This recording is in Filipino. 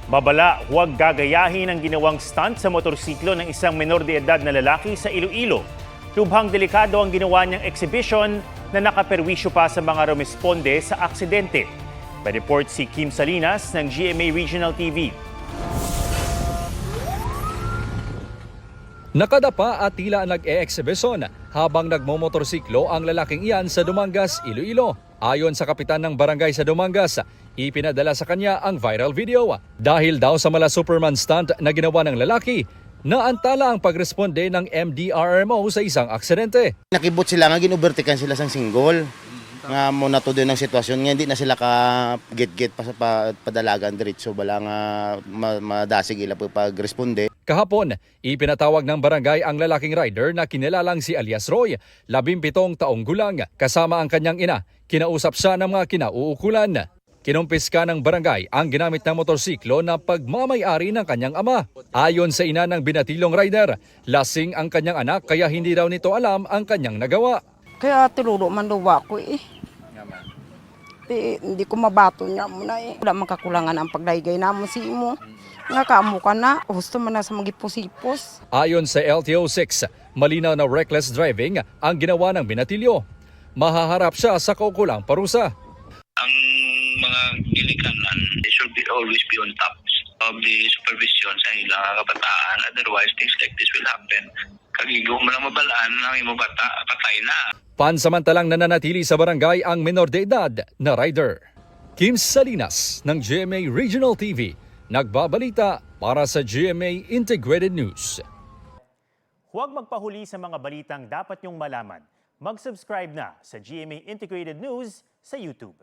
Mabala, huwag gagayahin ang ginawang stunt sa motorsiklo ng isang menor de edad na lalaki sa Iloilo. Lubhang delikado ang ginawa niyang exhibition na nakaperwisyo pa sa mga rumesponde sa aksidente. May report si Kim Salinas ng GMA Regional TV. Nakadapa at tila nag-e-exhibition habang nagmomotorsiklo ang lalaking iyan sa Dumangas, Iloilo. Ayon sa kapitan ng barangay sa Dumangas, ipinadala sa kanya ang viral video dahil daw sa mala Superman stunt na ginawa ng lalaki, naantala ang pagresponde ng MDRMO sa isang aksidente. Nakibot sila nga, ginubertikan sila sang single. Nga muna to din ang sitwasyon nga, hindi na sila ka-get-get pa sa padalagan diretso. Bala nga madasig ila po pag-responde. Kahapon, ipinatawag ng barangay ang lalaking rider na kinilalang si alias Roy, 17 taong gulang, kasama ang kanyang ina. Kinausap siya ng mga kinauukulan. Kinumpiska ng barangay ang ginamit na motorsiklo na pagmamayari ng kanyang ama. Ayon sa ina ng binatilong rider, lasing ang kanyang anak kaya hindi raw nito alam ang kanyang nagawa. Kaya tuluro man daw ako eh. Hindi ko mabato niya muna eh. Wala makakulangan ang pagdaygay namon si imo. Nga kaamo ka na, gusto man na sa magipos-ipos. Ayon sa LTO6, malinaw na reckless driving ang ginawa ng binatilyo. Mahaharap siya sa kaukulang parusa. Ang mga ginikanan should be always be on top of the supervision sa ilang kabataan. Otherwise, things like this will happen. Kagigo mo lang mabalaan ng imo bata, patay na. Pansamantalang nananatili sa barangay ang menor de edad na rider. Kim Salinas ng GMA Regional TV, nagbabalita para sa GMA Integrated News. Huwag magpahuli sa mga balitang dapat niyong malaman. Mag-subscribe na sa GMA Integrated News sa YouTube.